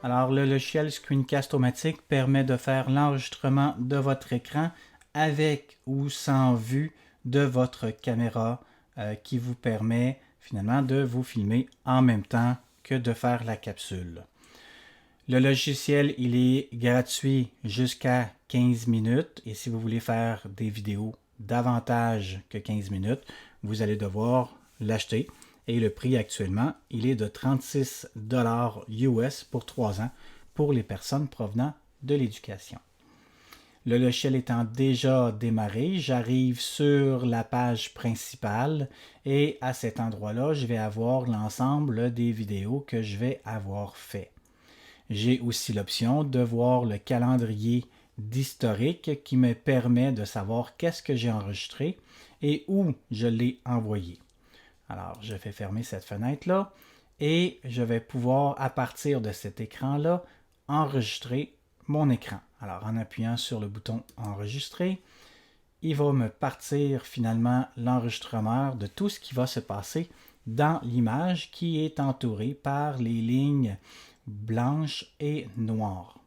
Alors, le logiciel Screencast-O-Matic permet de faire l'enregistrement de votre écran avec ou sans vue de votre caméra qui vous permet finalement de vous filmer en même temps que de faire la capsule. Le logiciel, il est gratuit jusqu'à 15 minutes et si vous voulez faire des vidéos davantage que 15 minutes, vous allez devoir l'acheter. Et le prix actuellement, il est de 36 US pour 3 ans pour les personnes provenant de l'éducation. Le logiciel étant déjà démarré, j'arrive sur la page principale et à cet endroit-là, je vais avoir l'ensemble des vidéos que je vais avoir fait. J'ai aussi l'option de voir le calendrier d'historique qui me permet de savoir qu'est-ce que j'ai enregistré et où je l'ai envoyé. Alors, je vais fermer cette fenêtre-là et je vais pouvoir, à partir de cet écran-là, enregistrer mon écran. Alors, en appuyant sur le bouton Enregistrer, il va me partir finalement l'enregistrement de tout ce qui va se passer dans l'image qui est entourée par les lignes blanches et noires.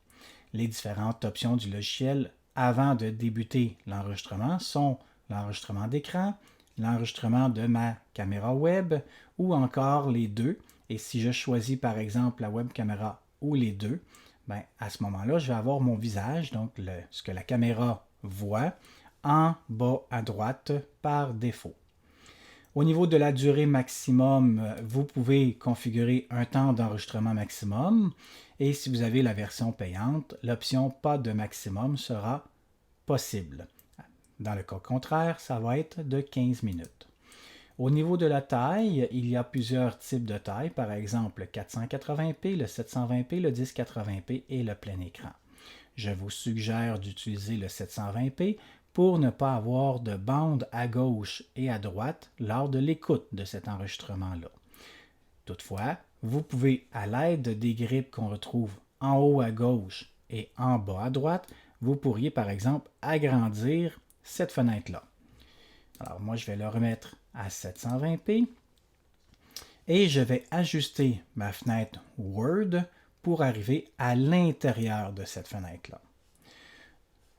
Les différentes options du logiciel avant de débuter l'enregistrement sont l'enregistrement d'écran, l'enregistrement de ma caméra web ou encore les deux. Et si je choisis par exemple la web caméra ou les deux, ben, à ce moment-là, je vais avoir mon visage, donc ce que la caméra voit, en bas à droite par défaut. Au niveau de la durée maximum, vous pouvez configurer un temps d'enregistrement maximum et si vous avez la version payante, l'option pas de maximum sera possible. Dans le cas contraire, ça va être de 15 minutes. Au niveau de la taille, il y a plusieurs types de taille, par exemple le 480p, le 720p, le 1080p et le plein écran. Je vous suggère d'utiliser le 720p pour ne pas avoir de bande à gauche et à droite lors de l'écoute de cet enregistrement-là. Toutefois, vous pouvez, à l'aide des grippes qu'on retrouve en haut à gauche et en bas à droite, vous pourriez par exemple agrandir cette fenêtre-là. Alors moi, je vais le remettre à 720p et je vais ajuster ma fenêtre Word pour arriver à l'intérieur de cette fenêtre-là.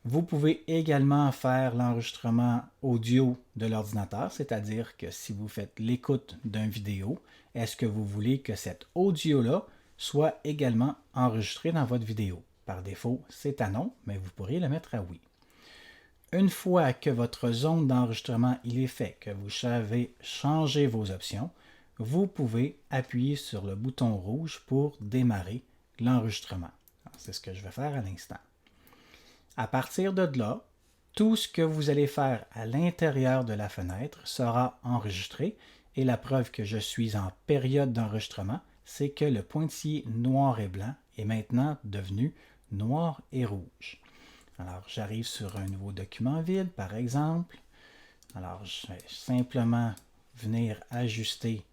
Vous pouvez également faire l'enregistrement audio de l'ordinateur, c'est-à-dire que si vous faites l'écoute d'une vidéo, est-ce que vous voulez que cet audio-là soit également enregistré dans votre vidéo? Par défaut, c'est à non, mais vous pourriez le mettre à oui. Une fois que votre zone d'enregistrement il est fait, que vous savez changer vos options, vous pouvez appuyer sur le bouton rouge pour démarrer l'enregistrement. C'est ce que je vais faire à l'instant. À partir de là, tout ce que vous allez faire à l'intérieur de la fenêtre sera enregistré et la preuve que je suis en période d'enregistrement, c'est que le pointillé noir et blanc est maintenant devenu noir et rouge. Alors, j'arrive sur un nouveau document vide, par exemple. Alors, je vais simplement venir ajuster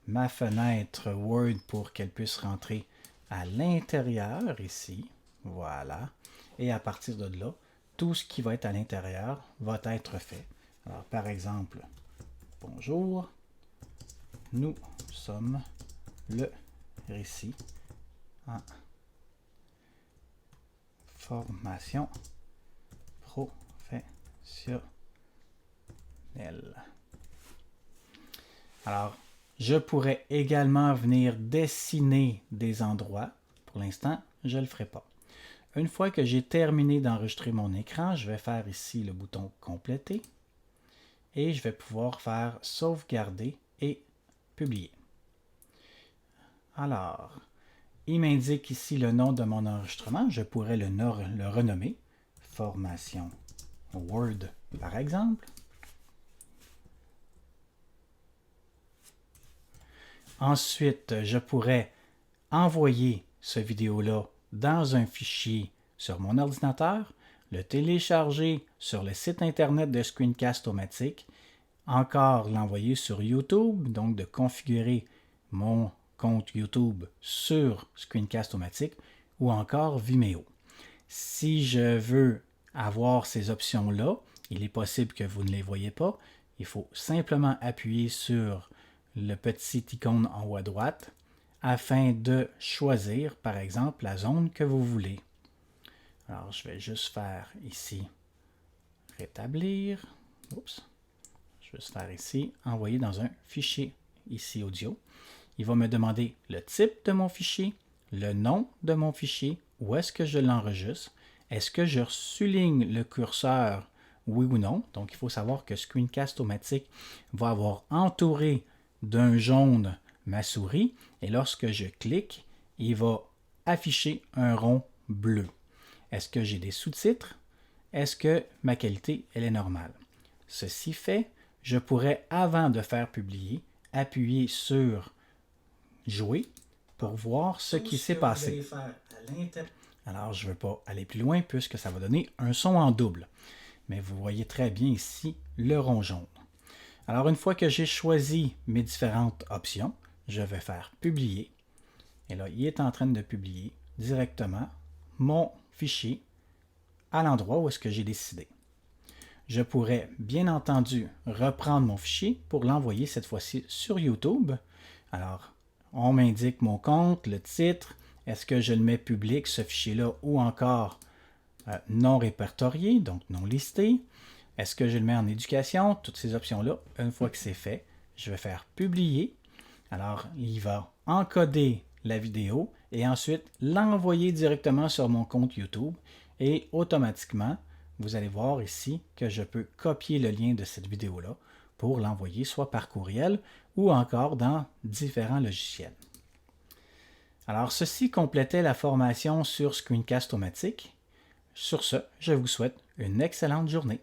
ma fenêtre Word pour qu'elle puisse rentrer à l'intérieur ici. Voilà. Et à partir de là, tout ce qui va être à l'intérieur va être fait. Alors, par exemple, bonjour, nous sommes le récit en formation professionnelle. Alors, je pourrais également venir dessiner des endroits. Pour l'instant, je ne le ferai pas. Une fois que j'ai terminé d'enregistrer mon écran, je vais faire ici le bouton compléter et je vais pouvoir faire sauvegarder et publier. Alors, il m'indique ici le nom de mon enregistrement. Je pourrais le renommer Formation Word par exemple. Ensuite, je pourrais envoyer ce vidéo-là dans un fichier sur mon ordinateur, le télécharger sur le site internet de Screencast-O-Matic, encore l'envoyer sur YouTube, donc de configurer mon compte YouTube sur Screencast-O-Matic ou encore Vimeo. Si je veux avoir ces options-là, il est possible que vous ne les voyez pas. Il faut simplement appuyer sur le petit icône en haut à droite, afin de choisir, par exemple, la zone que vous voulez. Alors, je vais juste faire ici rétablir. Oups. Je vais juste faire ici envoyer dans un fichier ici audio. Il va me demander le type de mon fichier, le nom de mon fichier, où est-ce que je l'enregistre, est-ce que je souligne le curseur, oui ou non. Donc, il faut savoir que Screencast-O-Matic va avoir entouré d'un jaune ma souris et lorsque je clique, il va afficher un rond bleu. Est-ce que j'ai des sous-titres? Est-ce que ma qualité elle est normale? Ceci fait, je pourrais, avant de faire publier, appuyer sur jouer pour voir ce qui s'est passé. Alors, je ne veux pas aller plus loin puisque ça va donner un son en double. Mais vous voyez très bien ici le rond jaune. Alors, une fois que j'ai choisi mes différentes options, je vais faire publier. Et là, il est en train de publier directement mon fichier à l'endroit où est-ce que j'ai décidé. Je pourrais bien entendu reprendre mon fichier pour l'envoyer cette fois-ci sur YouTube. Alors, on m'indique mon compte, le titre, est-ce que je le mets public, ce fichier-là, ou encore non répertorié, donc non listé. Est-ce que je le mets en éducation? Toutes ces options-là, une fois que c'est fait, je vais faire publier. Alors, il va encoder la vidéo et ensuite l'envoyer directement sur mon compte YouTube et automatiquement, vous allez voir ici que je peux copier le lien de cette vidéo-là pour l'envoyer soit par courriel ou encore dans différents logiciels. Alors, ceci complétait la formation sur Screencast-O-Matic. Sur ce, je vous souhaite une excellente journée.